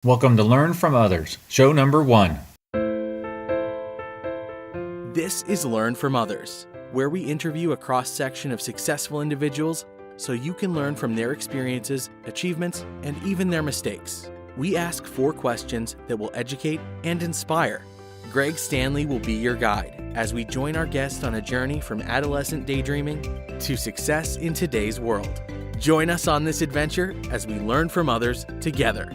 Welcome to Learn from Others, show number 1. This is Learn from Others, where we interview a cross-section of successful individuals so you can learn from their experiences, achievements, and even their mistakes. We ask 4 questions that will educate and inspire. Greg Stanley will be your guide as we join our guest on a journey from adolescent daydreaming to success in today's world. Join us on this adventure as we learn from others together.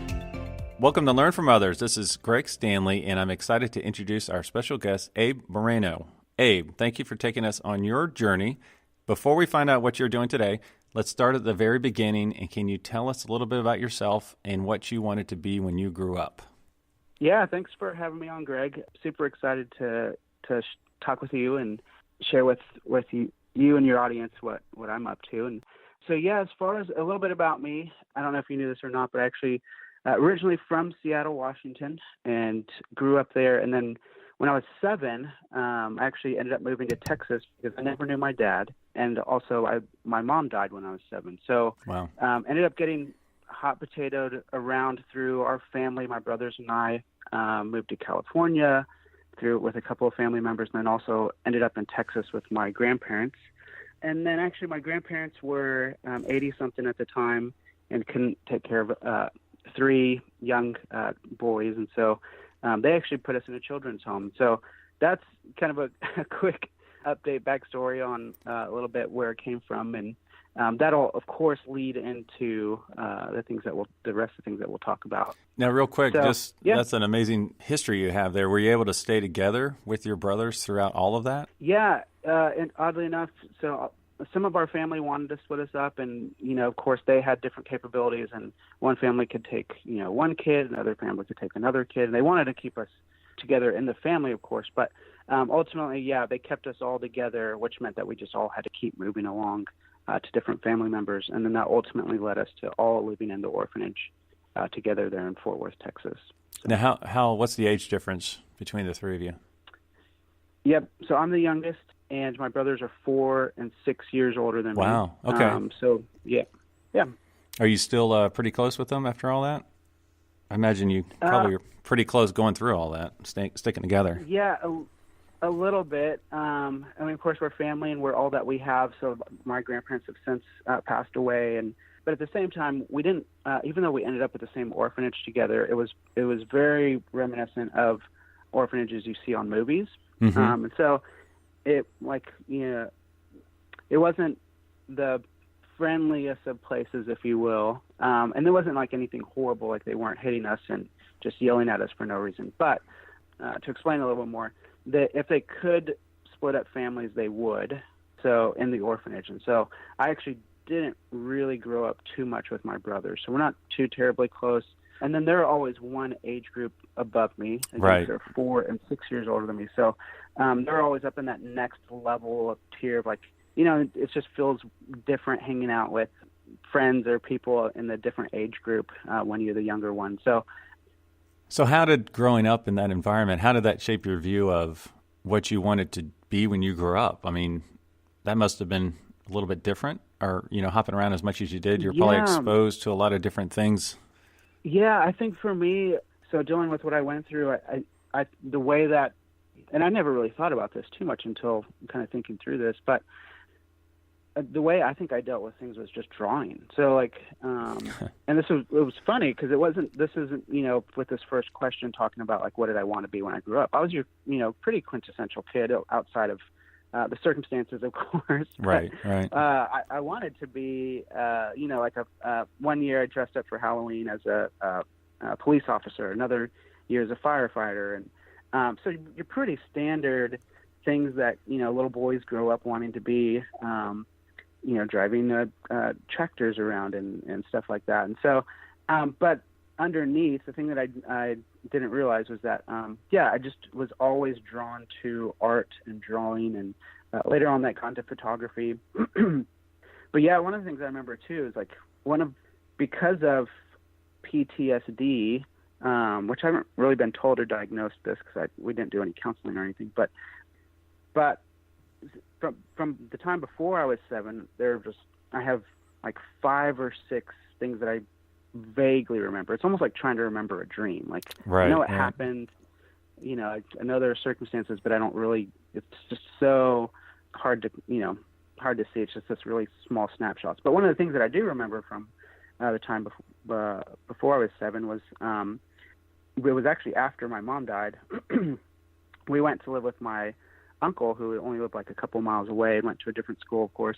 Welcome to Learn from Others. This is Greg Stanley, and I'm excited to introduce our special guest, Abe Moreno. Abe, thank you for taking us on your journey. Before we find out what you're doing today, let's start at the very beginning, and can you tell us a little bit about yourself and what you wanted to be when you grew up? Yeah, thanks for having me on, Greg. Super excited to talk with you and share with you and your audience what I'm up to. And so, yeah, as far as a little bit about me, I don't know if you knew this or not, but actually originally from Seattle, Washington, and grew up there. And then when I was 7, I actually ended up moving to Texas because I never knew my dad. And also my mom died when I was 7. So Wow. Ended up getting hot potatoed around through our family. My brothers and I moved to California with a couple of family members, and then also ended up in Texas with my grandparents. And then actually my grandparents were 80-something at the time and couldn't take care of 3 young boys, and so they actually put us in a children's home. So that's kind of a quick update backstory on a little bit where it came from, and that'll of course lead into the rest of the things that we'll talk about. Now, real quick, So, yeah. That's an amazing history you have there. Were you able to stay together with your brothers throughout all of that? Yeah, and oddly enough, so some of our family wanted to split us up, and of course they had different capabilities, and one family could take one kid, another family could take another kid, and they wanted to keep us together in the family, of course, but ultimately, yeah, they kept us all together, which meant that we just all had to keep moving along to different family members, and then that ultimately led us to all living in the orphanage together there in Fort Worth, Texas. So, Now, what's the age difference between the 3 of you? Yep. So I'm the youngest, and my brothers are 4 and 6 years older than me. Wow. Okay. So yeah. Are you still pretty close with them after all that? I imagine you probably were pretty close going through all that, sticking together. Yeah, a little bit. I mean, of course, we're family, and we're all that we have. So my grandparents have since passed away, but at the same time, we didn't. Even though we ended up at the same orphanage together, it was very reminiscent of orphanages you see on movies, Mm-hmm. and so it wasn't the friendliest of places, if you will, and there wasn't like anything horrible, like they weren't hitting us and just yelling at us for no reason. But to explain a little bit more, if they could split up families, they would. So in the orphanage, and so I actually didn't really grow up too much with my brothers, so we're not too terribly close. And then they're always one age group above me. Again, Right. They're 4 and 6 years older than me. So they're always up in that next level of tier of it just feels different hanging out with friends or people in the different age group when you're the younger one. So how did growing up in that environment, how did that shape your view of what you wanted to be when you grew up? I mean, that must have been a little bit different, or, hopping around as much as you did. You're probably Yeah. exposed to a lot of different things. Yeah, I think for me, so dealing with what I went through, the way that, and I never really thought about this too much until kind of thinking through this, but the way I think I dealt with things was just drawing. So and it was funny because this isn't, with this first question talking about what did I want to be when I grew up. I was your, pretty quintessential kid outside of the circumstances, of course. Right. I wanted to be, one year I dressed up for Halloween as a police officer, another year as a firefighter. And so you're pretty standard things that, little boys grow up wanting to be, driving tractors around and stuff like that. And so, but underneath, the thing that I didn't realize was that, I just was always drawn to art and drawing, and later on that got into photography. But yeah, one of the things I remember too is because of PTSD, which I haven't really been told or diagnosed this because we didn't do any counseling or anything, but from the time before I was 7, I have 5 or 6 things that I vaguely remember. It's almost like trying to remember a dream. Like, Right, I know it right. happened, I know there are circumstances, but I don't really, it's just so hard to, hard to see. It's just this really small snapshots. But one of the things that I do remember from the time before I was 7 was, it was actually after my mom died. We went to live with my uncle, who only lived like a couple miles away, and went to a different school, of course.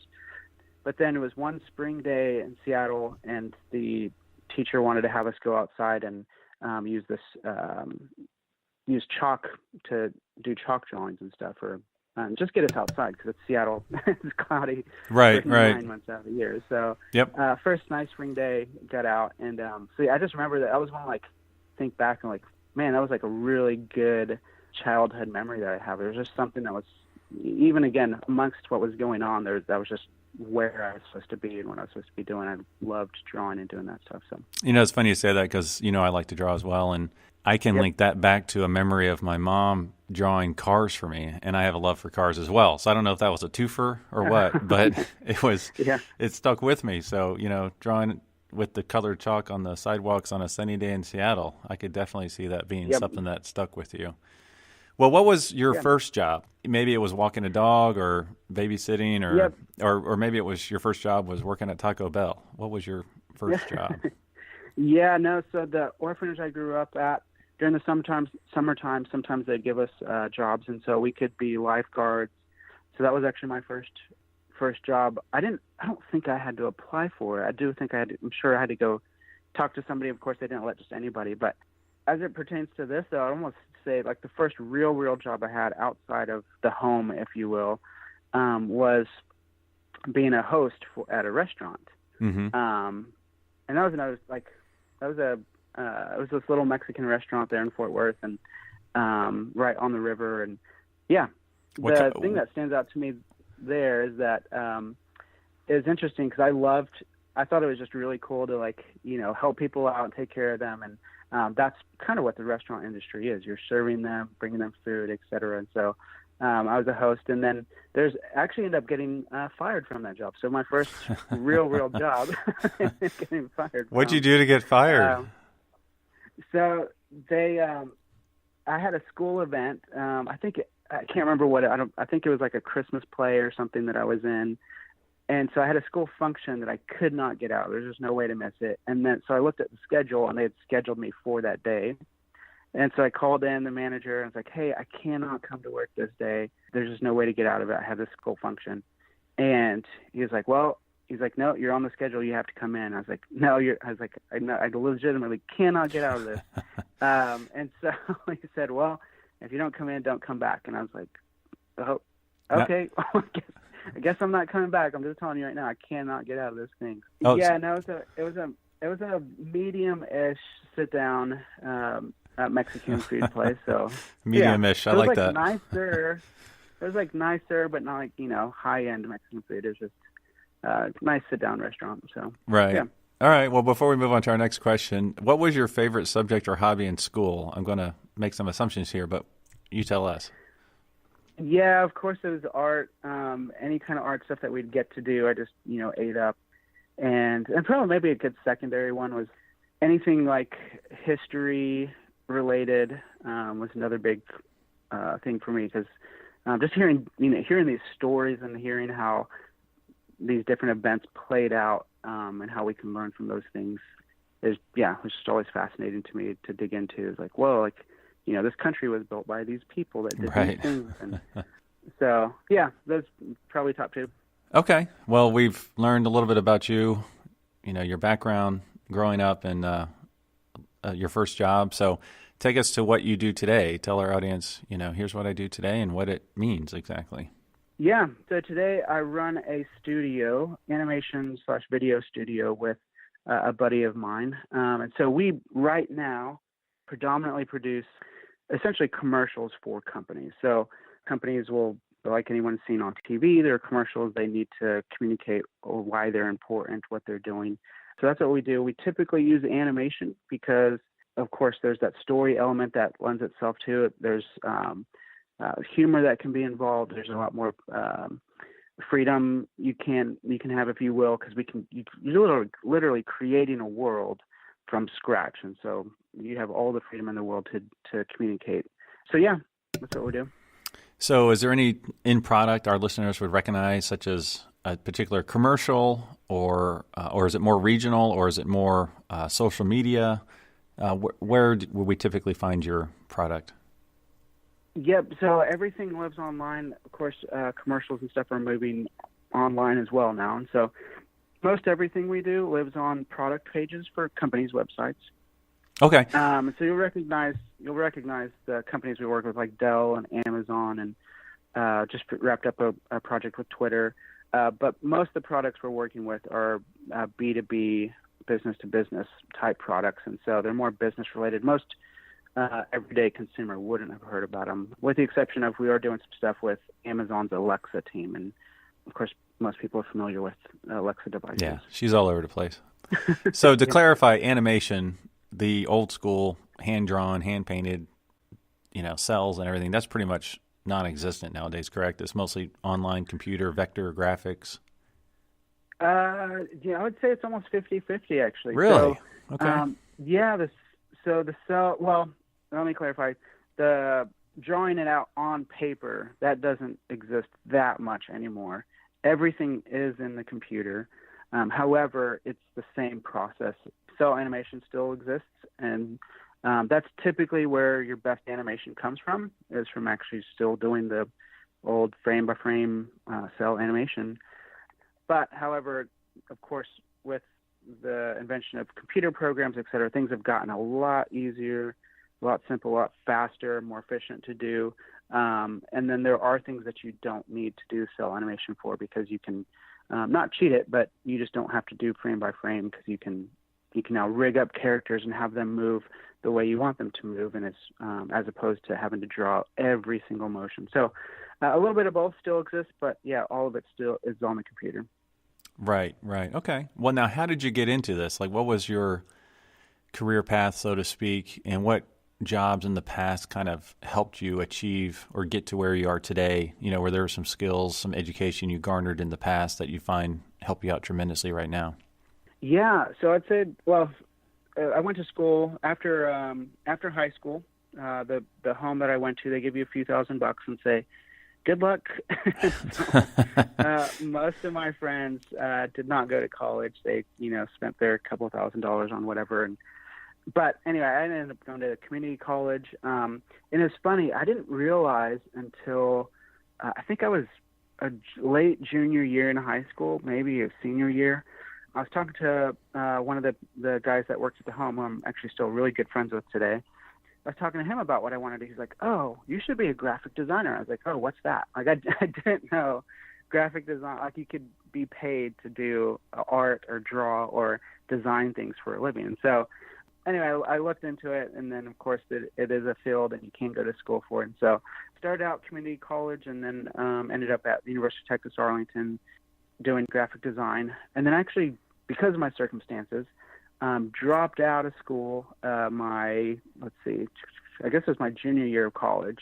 But then it was one spring day in Seattle, and the teacher wanted to have us go outside and use chalk to do chalk drawings and stuff, or just get us outside because it's Seattle. It's cloudy Right, for right. 9 months out of the year. So Yep. first nice spring day, got out, and so yeah, I just remember that I was one think back and man, that was like a really good childhood memory that I have. There was just something that was, even again, amongst what was going on there, that was just where I was supposed to be and what I was supposed to be doing. I loved drawing and doing that stuff. So It's funny you say that because, I like to draw as well. And I can link that back to a memory of my mom drawing cars for me. And I have a love for cars as well. So I don't know if that was a twofer or what, but it stuck with me. So, drawing with the colored chalk on the sidewalks on a sunny day in Seattle, I could definitely see that being something that stuck with you. Well, what was your first job? Maybe it was walking a dog or babysitting, or maybe it was your first job was working at Taco Bell. What was your first job? So the orphanage I grew up at, during the summertime, sometimes they'd give us jobs, and so we could be lifeguards. So that was actually my first job. I don't think I had to apply for it. I do think I'm sure I had to go talk to somebody. Of course, they didn't let just anybody. But as it pertains to this, though, I'd almost say like the first real job I had outside of the home, if you will, was being a host at a restaurant. Mm-hmm. And that was it was this little Mexican restaurant there in Fort Worth, and right on the river. And the thing that stands out to me there is that it was interesting because I thought it was just really cool to help people out and take care of them, and that's kind of what the restaurant industry is. You're serving them, bringing them food, et cetera. And so I was a host, and then there's actually ended up getting fired from that job. So my first real job, getting fired. What'd you do to get fired? So I had a school event. I can't remember I think it was like a Christmas play or something that I was in. And so I had a school function that I could not get out. There's just no way to miss it. And then, so I looked at the schedule, and they had scheduled me for that day. And so I called in the manager and was like, hey, I cannot come to work this day. There's just no way to get out of it. I have this school function. And he was like, no, you're on the schedule. You have to come in. I was like, I legitimately cannot get out of this. And so he said, well, if you don't come in, don't come back. And I was like, oh, okay. I guess I'm not coming back. I'm just telling you right now, I cannot get out of this thing. Oh, it was a medium-ish sit-down Mexican food place. So medium-ish, I like that. Nicer. It was like nicer, but not high-end Mexican food. It was just nice sit-down restaurant. So right. Yeah. All right. Well, before we move on to our next question, what was your favorite subject or hobby in school? I'm going to make some assumptions here, but you tell us. Yeah, of course it was art. Any kind of art stuff that we'd get to do, I just, ate up. And probably maybe a good secondary one was anything like history related was another big thing for me, because just hearing these stories and hearing how these different events played out and how we can learn from those things was just always fascinating to me to dig into. It's like, whoa, this country was built by these people that did these things. And so, those probably top two. Okay. Well, we've learned a little bit about you, your background growing up and your first job. So take us to what you do today. Tell our audience, here's what I do today and what it means exactly. Yeah. So today I run a studio, animation/video studio with a buddy of mine. And so we right now predominantly produce essentially commercials for companies. So companies will, like anyone's seen on TV, there are commercials. They need to communicate why they're important, what they're doing. So that's what we do. We typically use animation because, of course, there's that story element that lends itself to it. There's humor that can be involved. There's a lot more freedom you can have, if you will, because you're literally creating a world from scratch. And so you have all the freedom in the world to communicate. So yeah, that's what we do. So is there any in product our listeners would recognize, such as a particular commercial, or is it more regional, or is it more social media? Where would we typically find your product? Yep. So everything lives online. Of course, commercials and stuff are moving online as well now. And so most everything we do lives on product pages for companies' websites. Okay. So you'll recognize the companies we work with, like Dell and Amazon, and just wrapped up a project with Twitter. But most of the products we're working with are B2B, business-to-business type products, and so they're more business-related. Most everyday consumer wouldn't have heard about them, with the exception of we are doing some stuff with Amazon's Alexa team, and of course, most people are familiar with Alexa devices. Yeah, she's all over the place. So to clarify, animation, the old school, hand-drawn, hand-painted, cells and everything, that's pretty much non-existent nowadays, correct? It's mostly online, computer, vector graphics. I would say it's almost 50-50, actually. Really? So, okay. The cell, well, let me clarify. The drawing it out on paper, that doesn't exist that much anymore. Everything is in the computer. However, it's the same process. Cell animation still exists, and that's typically where your best animation comes from, is from actually still doing the old frame-by-frame cell animation. But, however, of course, with the invention of computer programs, et cetera, things have gotten a lot easier, a lot simpler, a lot faster, more efficient to do. And then there are things that you don't need to do cell animation for, because you can not cheat it, but you just don't have to do frame by frame, because you can now rig up characters and have them move the way you want them to move, and it's as opposed to having to draw every single motion. So a little bit of both still exists, but yeah, all of it still is on the computer. Right. Okay. Well, now, how did you get into this? Like, what was your career path, so to speak, and what jobs in the past kind of helped you achieve or get to where you are today? Where there were some skills, some education you garnered in the past that you find help you out tremendously right now? Yeah. So I'd say, well, I went to school after high school. The home that I went to, they give you a few $1,000 and say, good luck. Most of my friends did not go to college. They, spent their couple $1,000s on whatever. But anyway, I ended up going to community college. And it's funny, I didn't realize until I think I was a late junior year in high school, maybe a senior year. I was talking to one of the guys that works at the home, who I'm actually still really good friends with today. I was talking to him about what I wanted to do. He's like, oh, you should be a graphic designer. I was like, oh, what's that? Like, I didn't know graphic design, like you could be paid to do art or draw or design things for a living. And so anyway, I looked into it, and then, of course, it is a field and you can go to school for it. And so started out community college, and then ended up at the University of Texas Arlington doing graphic design. And then actually, because of my circumstances, dropped out of school I guess it was my junior year of college,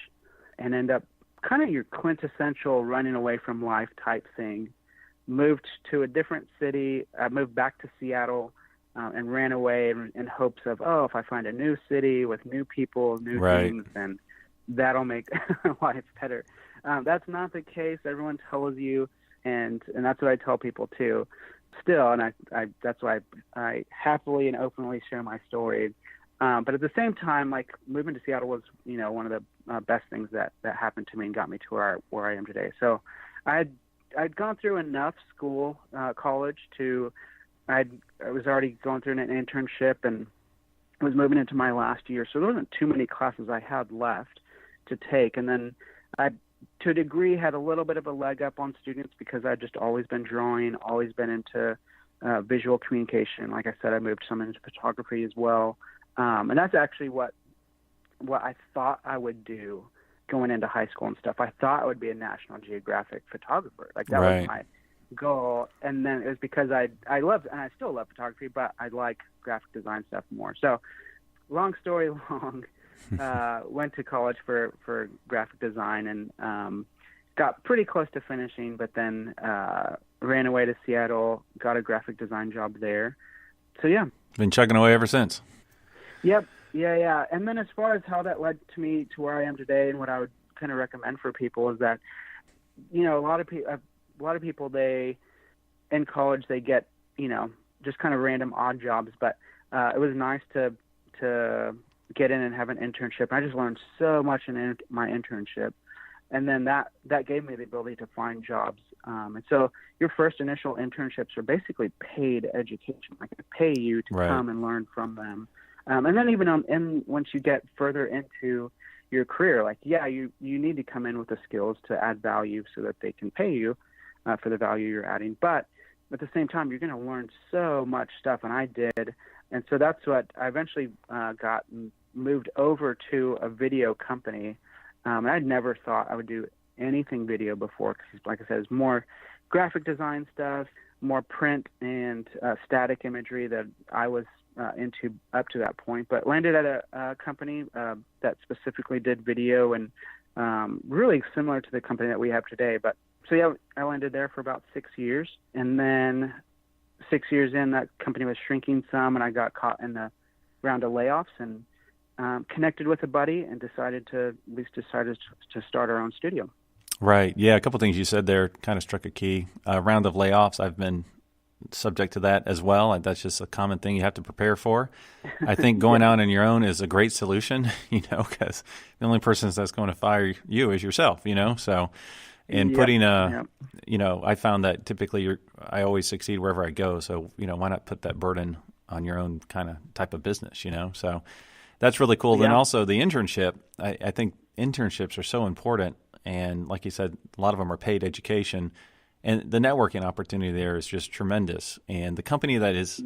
and ended up kind of your quintessential running away from life type thing. Moved to a different city. I moved back to Seattle and ran away in hopes of, if I find a new city with new people, new things, then that'll make life better. That's not the case. Everyone tells you, and that's what I tell people too. Still, and I that's why I happily and openly share my story. But at the same time, like, moving to Seattle was, one of the best things that happened to me and got me to where I am today. So I'd gone through enough school, college I was already going through an internship and was moving into my last year. So there wasn't too many classes I had left to take. And then I, to a degree, had a little bit of a leg up on students because I'd just always been drawing, always been into visual communication. Like I said, I moved some into photography as well. And that's actually what I thought I would do going into high school and stuff. I thought I would be a National Geographic photographer. Like, that was my goal. And then it was because I loved, and I still love photography, but I like graphic design stuff more. So long story long, went to college for graphic design and got pretty close to finishing, but then ran away to Seattle, got a graphic design job there. So yeah. Been chugging away ever since. Yep. Yeah. And then as far as how that led to me to where I am today, and what I would kind of recommend for people is that, a lot of people, they in college they get, just kind of random odd jobs, but it was nice to get in and have an internship. I just learned so much in my internship, and then that gave me the ability to find jobs. And so your first initial internships are basically paid education, like they pay you to Right. come and learn from them. And then even once you get further into your career, like, you need to come in with the skills to add value so that they can pay you for the value you're adding. But at the same time, you're going to learn so much stuff, and I did. And so that's what I eventually got moved over to a video company. And I'd never thought I would do anything video before, because, like I said, it's more graphic design stuff, more print and static imagery that I was into up to that point. But landed at a company that specifically did video, and really similar to the company that we have today. But so yeah, I landed there for about 6 years, and then 6 years in, that company was shrinking some, and I got caught in the round of layoffs, and connected with a buddy and decided to start our own studio. Right. Yeah. A couple things you said there kind of struck a key. Round of layoffs. I've been subject to that as well. That's just a common thing you have to prepare for. I think going out on your own is a great solution, because the only person that's going to fire you is yourself, so, and putting I found that typically I always succeed wherever I go. So, why not put that burden on your own kind of type of business, so that's really cool. Then also the internship, I think internships are so important. And like you said, a lot of them are paid education. And the networking opportunity there is just tremendous. And the company that is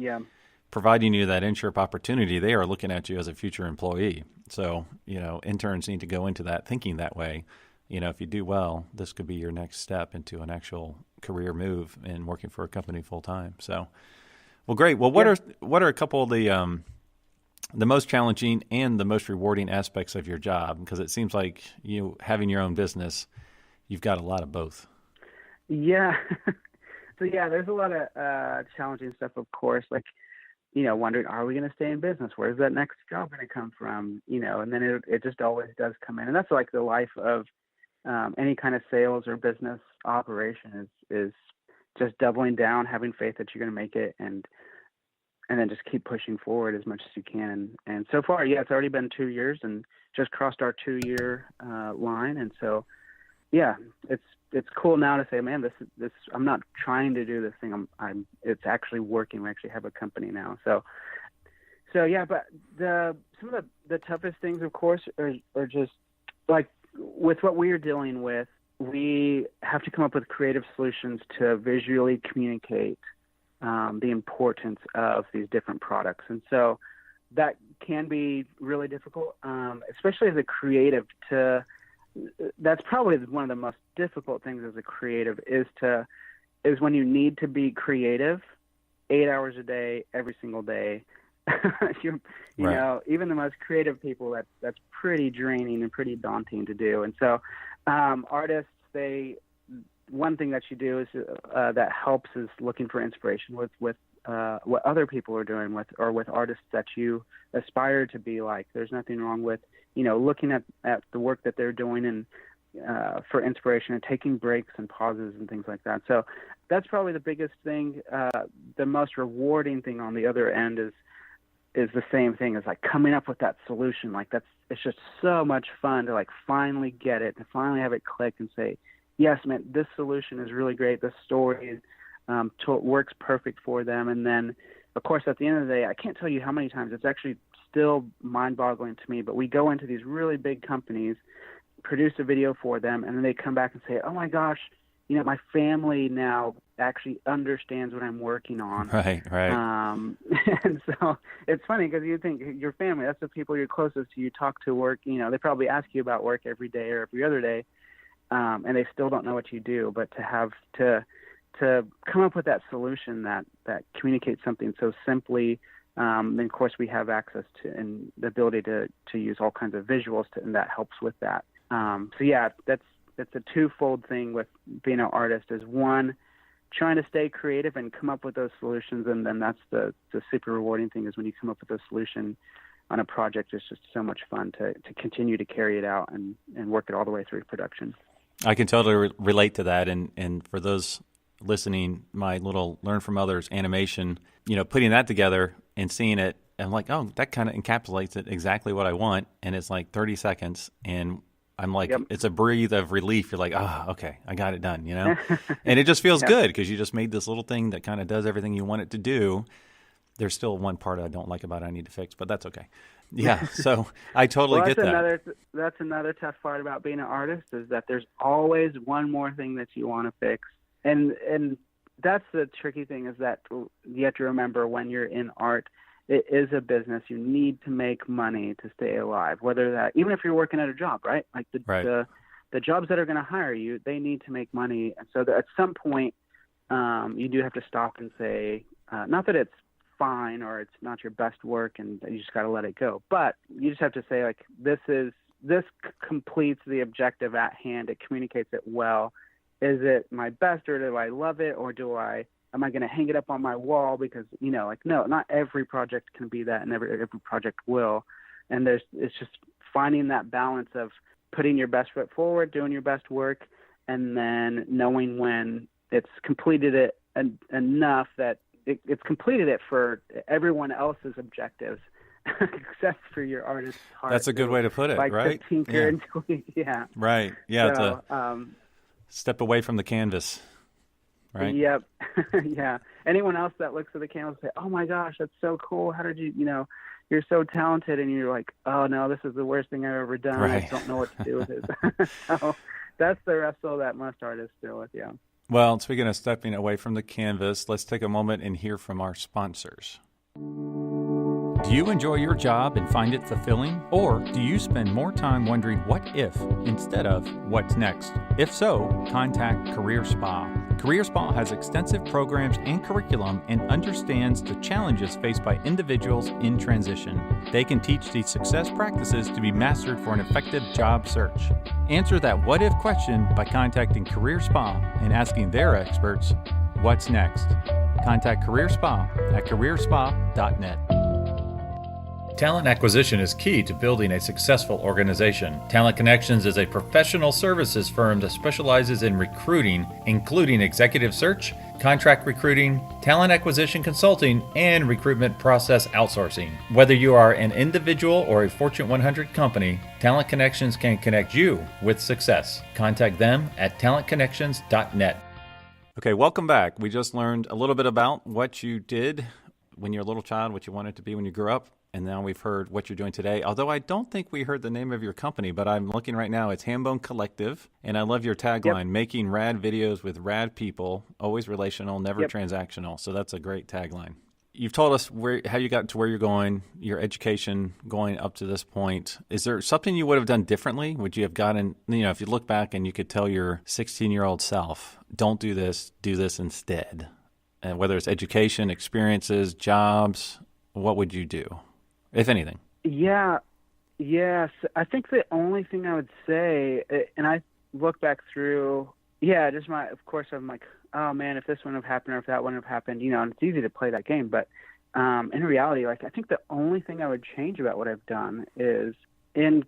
providing you that internship opportunity, they are looking at you as a future employee. So, interns need to go into that thinking that way. If you do well, this could be your next step into an actual career move in working for a company full time. So, well, great. Well, what are a couple of the most challenging and the most rewarding aspects of your job? Because it seems like having your own business, you've got a lot of both. Yeah. So there's a lot of challenging stuff, of course, like, wondering, are we going to stay in business? Where's that next job going to come from? And then it just always does come in. And that's like the life of any kind of sales or business operation is just doubling down, having faith that you're going to make it, and then just keep pushing forward as much as you can. And so far, it's already been 2 years and just crossed our 2-year line. And so, it's cool now to say, man, this I'm not trying to do this thing. It's actually working. We actually have a company now. So but some of the toughest things, of course, are just like with what we are dealing with. We have to come up with creative solutions to visually communicate the importance of these different products. And so that can be really difficult, especially as a creative. That's probably one of the most difficult things as a creative is when you need to be creative 8 hours a day, every single day. you know, even the most creative people, that's pretty draining and pretty daunting to do. And so artists, one thing that you do is that helps is looking for inspiration with what other people are doing with artists that you aspire to be like. There's nothing wrong with, looking at the work that they're doing and for inspiration and taking breaks and pauses and things like that. So that's probably the biggest thing. The most rewarding thing on the other end is the same thing as like coming up with that solution. Like it's just so much fun to like finally get it, to finally have it click and say, yes, man, this solution is really great. This story works perfect for them. And then, of course, at the end of the day, I can't tell you how many times it's actually still mind-boggling to me, but we go into these really big companies, produce a video for them, and then they come back and say, oh, my gosh, my family now actually understands what I'm working on. Right. And so it's funny because you think your family, that's the people you're closest to, you talk to work, they probably ask you about work every day or every other day. And they still don't know what you do, but to have to come up with that solution that communicates something so simply, then of course we have access to and the ability to use all kinds of visuals and that helps with that. That's a twofold thing with being an artist. Is one, trying to stay creative and come up with those solutions. And then that's the super rewarding thing, is when you come up with a solution on a project. It's just so much fun to continue to carry it out and work it all the way through production. I can totally relate to that. And for those listening, my little Learn from Others animation, putting that together and seeing it, I'm like, oh, that kind of encapsulates it exactly what I want. And it's like 30 seconds. And I'm like, Yep. It's a breathe of relief. You're like, oh, okay, I got it done, And it just feels good because you just made this little thing that kind of does everything you want it to do. There's still one part I don't like about it I need to fix, but that's okay. Yeah, so I totally get that. That's another tough part about being an artist, is that there's always one more thing that you want to fix. And that's the tricky thing, is that you have to remember, when you're in art, it is a business. You need to make money to stay alive, whether that, even if you're working at a job, right? Like the jobs that are going to hire you, they need to make money. And so at some point, you do have to stop and say, not that it's fine or it's not your best work and you just got to let it go, but you just have to say, like, this completes the objective at hand. It communicates it well. Is it my best, or do I love it, or am I going to hang it up on my wall? Because, no, not every project can be that, and every project will. And it's just finding that balance of putting your best foot forward, doing your best work, and then knowing when it's completed it enough that it's completed it for everyone else's objectives, except for your artist's heart. That's a good way to put it, like right? To tinker and tweak, yeah. Right, yeah. So, step away from the canvas, right? Yep. Yeah. Anyone else that looks at the canvas say, oh my gosh, that's so cool. How did you, you're so talented. And you're like, oh no, this is the worst thing I've ever done. Right. I don't know what to do with it. So that's the wrestle that most artists deal with. Yeah. Well, speaking of stepping away from the canvas, let's take a moment and hear from our sponsors. Do you enjoy your job and find it fulfilling? Or do you spend more time wondering what if instead of what's next? If so, contact Career Spa. Career Spa has extensive programs and curriculum and understands the challenges faced by individuals in transition. They can teach these success practices to be mastered for an effective job search. Answer that what if question by contacting Career Spa and asking their experts, what's next? Contact Career Spa at careerspa.net. Talent acquisition is key to building a successful organization. Talent Connections is a professional services firm that specializes in recruiting, including executive search, contract recruiting, talent acquisition consulting, and recruitment process outsourcing. Whether you are an individual or a Fortune 100 company, Talent Connections can connect you with success. Contact them at talentconnections.net. Okay, welcome back. We just learned a little bit about what you did when you were a little child, what you wanted to be when you grew up. And now we've heard what you're doing today. Although I don't think we heard the name of your company, but I'm looking right now. It's Hambone Collective. And I love your tagline, making rad videos with rad people, always relational, never transactional. So that's a great tagline. You've told us how you got to where you're going, your education going up to this point. Is there something you would have done differently? Would you have gotten, if you look back and you could tell your 16-year-old self, don't do this instead? And whether it's education, experiences, jobs, what would you do? If anything. Yes. I think the only thing I would say, and I look back through, of course, I'm like, oh man, if this wouldn't have happened or if that wouldn't have happened, and it's easy to play that game. But in reality, I think the only thing I would change about what I've done is in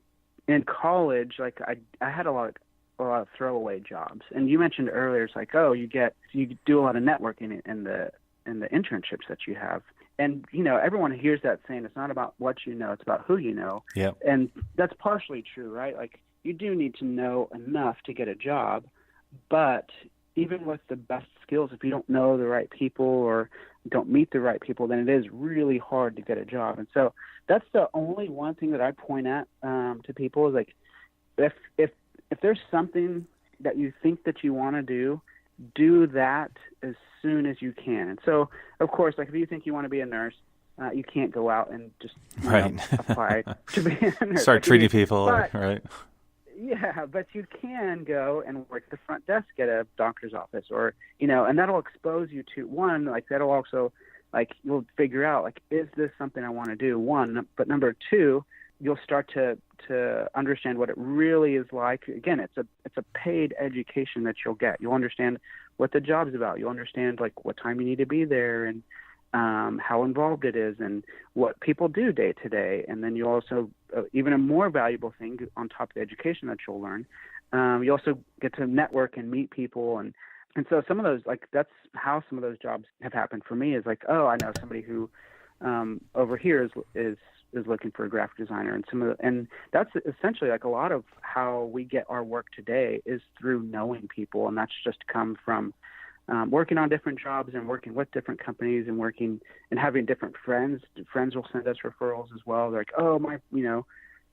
college, I had a lot of throwaway jobs. And you mentioned earlier, it's like, oh, you do a lot of networking in the internships that you have. And, everyone hears that saying it's not about what you know, it's about who you know. Yep. And that's partially true, right? Like, you do need to know enough to get a job. But even with the best skills, if you don't know the right people or don't meet the right people, then it is really hard to get a job. And so that's the only one thing that I point at to people is, like, if there's something that you think that you want to do that as soon as you can. And so, of course, if you think you want to be a nurse, you can't go out and just apply to be a nurse. Start treating people, right? Yeah, but you can go and work the front desk at a doctor's office, or and that'll expose you to one. That'll also, you'll figure out, is this something I want to do? One, but number two, you'll start to understand what it really is like. Again, it's a paid education that you'll get. You'll understand what the job's about. You'll understand like what time you need to be there and how involved it is and what people do day to day. And then you also, even a more valuable thing on top of the education that you'll learn, you also get to network and meet people. And so some of those, like, that's how some of those jobs have happened for me is like, oh, I know somebody who over here is looking for a graphic designer, and that's essentially like a lot of how we get our work today is through knowing people, and that's just come from working on different jobs and working with different companies and working and having different friends. Friends will send us referrals as well. They're like, oh,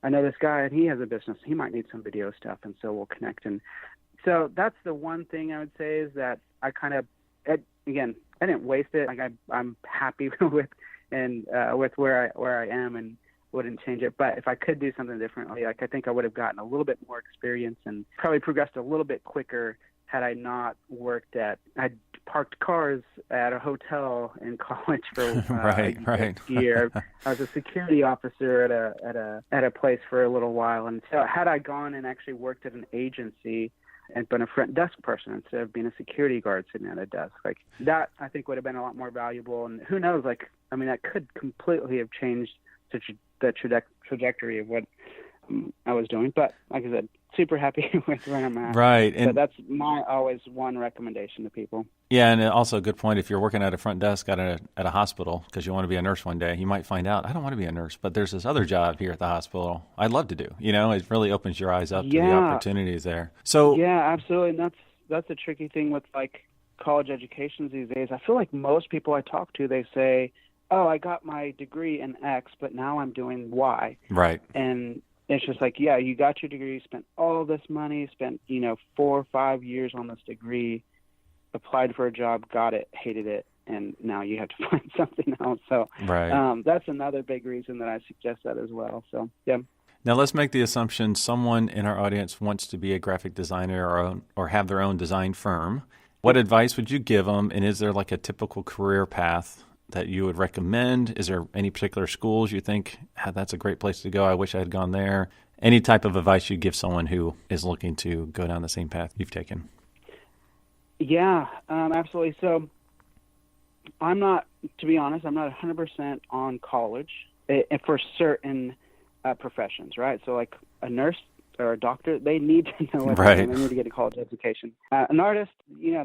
I know this guy and he has a business. He might need some video stuff, and so we'll connect. And so that's the one thing I would say is that I kind of, again, I didn't waste it. Like I'm happy with where I am and wouldn't change it. But if I could do something differently, like I think I would have gotten a little bit more experience and probably progressed a little bit quicker had I not I'd parked cars at a hotel in college for right. a year. I was a security officer at a place for a little while. And so had I gone and actually worked at an agency and been a front desk person instead of being a security guard sitting at a desk, like that, I think would have been a lot more valuable. And who knows, that could completely have changed the trajectory of what I was doing. But like I said, super happy with where I'm at. Right. And so that's my always one recommendation to people. Yeah, and also a good point, if you're working at a front desk at a hospital because you want to be a nurse one day, you might find out, I don't want to be a nurse, but there's this other job here at the hospital I'd love to do. It really opens your eyes up to the opportunities there. So yeah, absolutely. And that's a tricky thing with like college educations these days. I feel like most people I talk to, they say, oh, I got my degree in X, but now I'm doing Y. Right. And it's just like, yeah, you got your degree, spent all this money, spent, 4 or 5 years on this degree, applied for a job, got it, hated it, and now you have to find something else. So right. That's another big reason that I suggest that as well. So, yeah. Now let's make the assumption someone in our audience wants to be a graphic designer or have their own design firm. What advice would you give them, and is there like a typical career path that you would recommend? Is there any particular schools you think, that's a great place to go, I wish I had gone there? Any type of advice you'd give someone who is looking to go down the same path you've taken? Yeah, absolutely. So to be honest, I'm not 100% on college for certain professions, right? So like a nurse or a doctor, they need to know what right. They need to get a college education. An artist,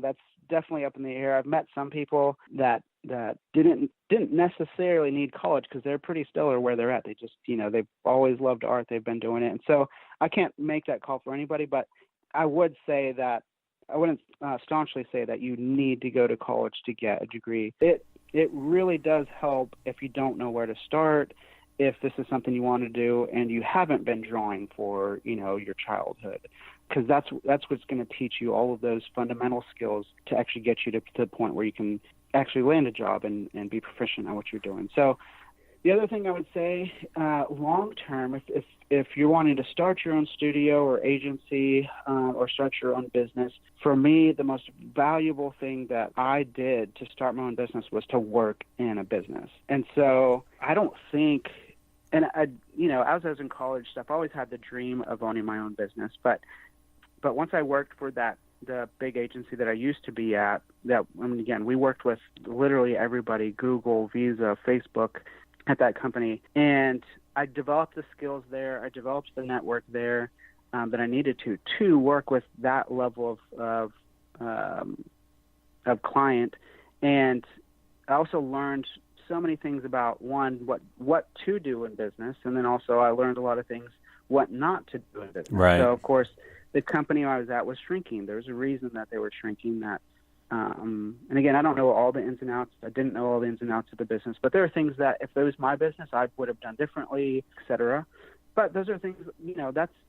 that's definitely up in the air. I've met some people that didn't necessarily need college because they're pretty stellar where they're at. They just, they've always loved art. They've been doing it. And so I can't make that call for anybody, but I would say that I wouldn't staunchly say that you need to go to college to get a degree. It really does help if you don't know where to start, if this is something you want to do and you haven't been drawing for, your childhood, because that's what's going to teach you all of those fundamental skills to actually get you to the point where you can actually land a job and be proficient at what you're doing. So the other thing I would say, long term, if you're wanting to start your own studio or agency or start your own business, for me, the most valuable thing that I did to start my own business was to work in a business. And so I don't think, and as I was in college stuff, I always had the dream of owning my own business. But once I worked for the big agency that I used to be at, again, we worked with literally everybody, Google, Visa, Facebook, at that company. And I developed the skills there. I developed the network there that I needed to work with that level of client. And I also learned so many things about, one, what to do in business. And then also I learned a lot of things, what not to do in business. Right. So, of course, the company I was at was shrinking. There was a reason that they were shrinking that. And again, I don't know all the ins and outs. I didn't know all the ins and outs of the business, but there are things that if it was my business, I would have done differently, et cetera. But those are things,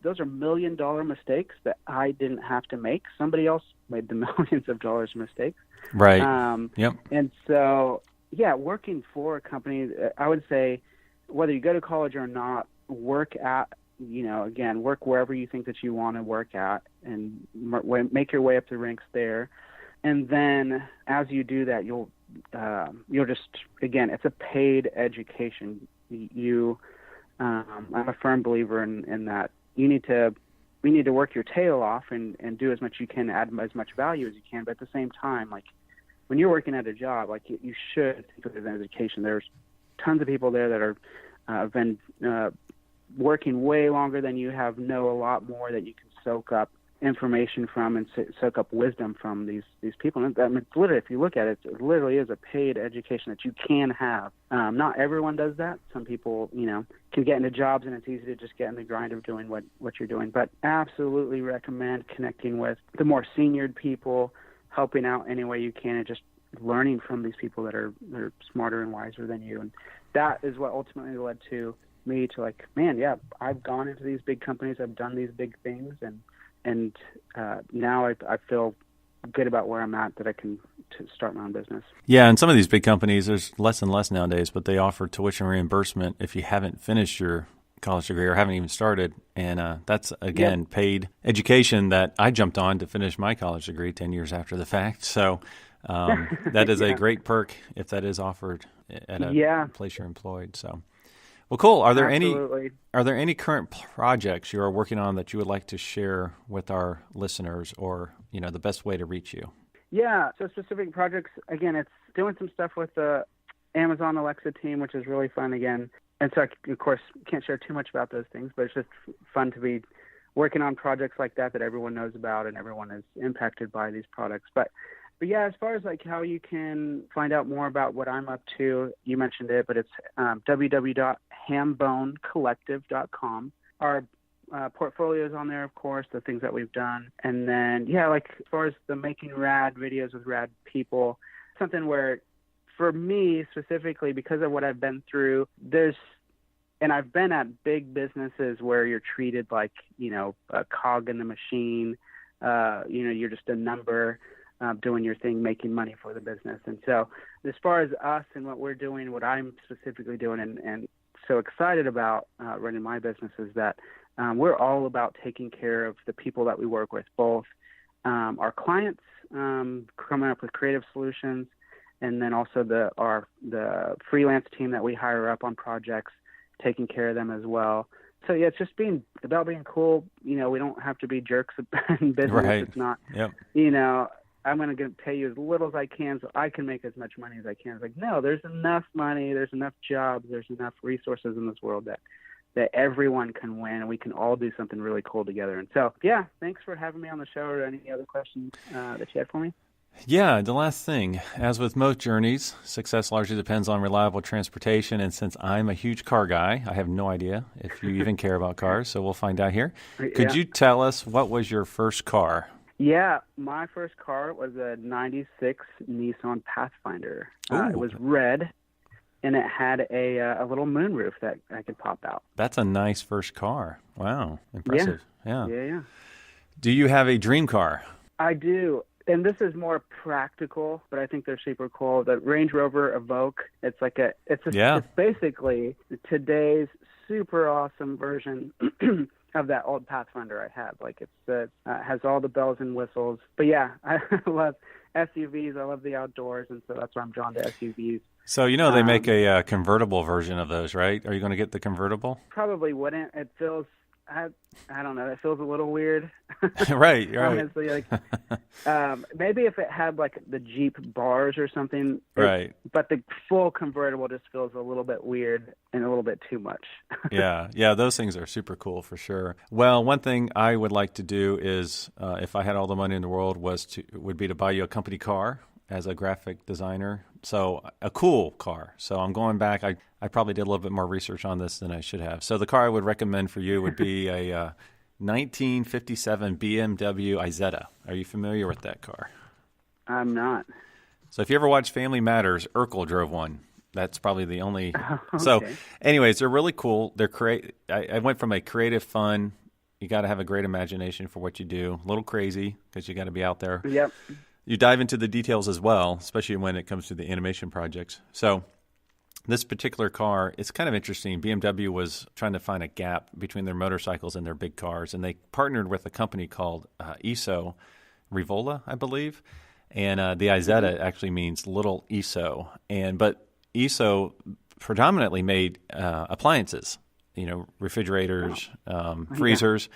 those are $1 million mistakes that I didn't have to make. Somebody else made the millions of dollars mistakes. Right. Yep. And so, working for a company, I would say, whether you go to college or not, work at, work wherever you think that you want to work at and make your way up the ranks there. And then as you do that, you'll just, again, it's a paid education. I'm a firm believer in that. You need to you need to work your tail off and do as much you can, add as much value as you can. But at the same time, like when you're working at a job, like you should think of it as education. There's tons of people there that are have been working way longer than you have, know a lot more that you can soak up information from and soak up wisdom from these people. And I mean, it's literally, if you look at it, it literally is a paid education that you can have. Not everyone does that. Some people, can get into jobs and it's easy to just get in the grind of doing what you're doing. But absolutely recommend connecting with the more seniored people, helping out any way you can, and just learning from these people that are smarter and wiser than you. And that is what ultimately led to me to like, man, yeah, I've gone into these big companies, I've done these big things, and now I feel good about where I'm at, that I can start my own business. Yeah, and some of these big companies, there's less and less nowadays, but they offer tuition reimbursement if you haven't finished your college degree or haven't even started. And that's, again, paid education that I jumped on to finish my college degree 10 years after the fact. So that is a great perk if that is offered at a place you're employed. So, well, cool. Are there any current projects you are working on that you would like to share with our listeners, or the best way to reach you? Yeah. So specific projects, again, it's doing some stuff with the Amazon Alexa team, which is really fun again. And so I, of course, can't share too much about those things, but it's just fun to be working on projects like that everyone knows about and everyone is impacted by these products. But yeah, as far as like how you can find out more about what I'm up to, you mentioned it, but it's www.hambonecollective.com. Our portfolio is on there, of course, the things that we've done. And then, like as far as the making rad videos with rad people, something where for me specifically, because of what I've been through, and I've been at big businesses where you're treated like, a cog in the machine, you're just a number. Doing your thing, making money for the business. And so as far as us and what we're doing, what I'm specifically doing and so excited about running my business is that we're all about taking care of the people that we work with, both our clients, coming up with creative solutions, and then also the freelance team that we hire up on projects, taking care of them as well. So yeah, it's just about being cool. We don't have to be jerks in business. Right. It's not, I'm going to pay you as little as I can so I can make as much money as I can. It's like, no, there's enough money, there's enough jobs, there's enough resources in this world that everyone can win, and we can all do something really cool together. And so, thanks for having me on the show. Or any other questions that you had for me? Yeah, the last thing, as with most journeys, success largely depends on reliable transportation. And since I'm a huge car guy, I have no idea if you even care about cars, so we'll find out here. Could you tell us, what was your first car? Yeah, my first car was a 96 Nissan Pathfinder. It was red, and it had a little moonroof that I could pop out. That's a nice first car. Wow, impressive. Yeah. Do you have a dream car? I do, and this is more practical, but I think they're super cool. The Range Rover Evoque. It's basically today's super awesome version of that old Pathfinder I had. Like it has all the bells and whistles. But yeah, I love SUVs. I love the outdoors, and so that's why I'm drawn to SUVs. So they make a convertible version of those, right? Are you going to get the convertible? Probably wouldn't. It feels, I don't know. It feels a little weird. Right. Honestly, like maybe if it had like the Jeep bars or something. Right. But the full convertible just feels a little bit weird and a little bit too much. Yeah. Those things are super cool for sure. Well, one thing I would like to do is, if I had all the money in the world, would be to buy you a company car as a graphic designer. So a cool car. So I'm going back. I probably did a little bit more research on this than I should have. So the car I would recommend for you would be a 1957 BMW Isetta. Are you familiar with that car? I'm not. So if you ever watch Family Matters, Urkel drove one. That's probably the only. Okay. So anyways, they're really cool. They're I went from a creative fun. You got to have a great imagination for what you do. A little crazy because you got to be out there. Yep. You dive into the details as well, especially when it comes to the animation projects. So this particular car, it's kind of interesting. BMW was trying to find a gap between their motorcycles and their big cars, and they partnered with a company called ESO, Rivola, I believe. And the Isetta actually means little ESO. But ESO predominantly made appliances, refrigerators, freezers.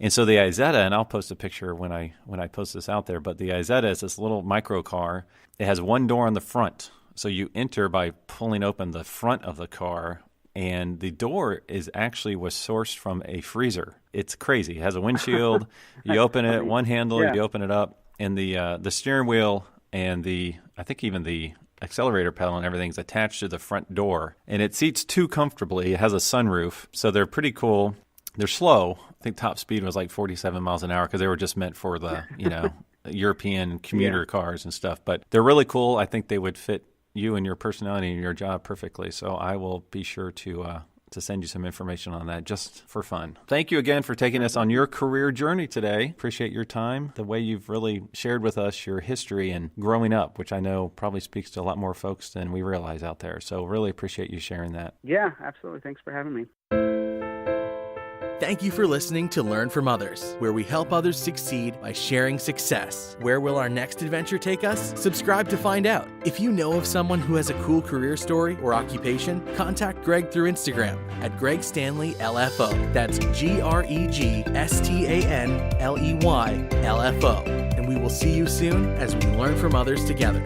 And so the Izetta, and I'll post a picture when I post this out there, but the Izetta is this little micro car. It has one door on the front. So you enter by pulling open the front of the car, and the door was sourced from a freezer. It's crazy. It has a windshield. You open it, one handle, you open it up, and the steering wheel and I think even the accelerator pedal and everything's attached to the front door. And it seats two comfortably. It has a sunroof, so they're pretty cool. They're slow. I think top speed was like 47 miles an hour because they were just meant for the, European commuter cars and stuff. But they're really cool. I think they would fit you and your personality and your job perfectly. So I will be sure to send you some information on that just for fun. Thank you again for taking us on your career journey today. Appreciate your time, the way you've really shared with us your history and growing up, which I know probably speaks to a lot more folks than we realize out there. So really appreciate you sharing that. Yeah, absolutely. Thanks for having me. Thank you for listening to Learn from Others, where we help others succeed by sharing success. Where will our next adventure take us? Subscribe to find out. If you know of someone who has a cool career story or occupation, contact Greg through Instagram at Greg Stanley LFO. That's GregStanley LFO. And we will see you soon as we learn from others together.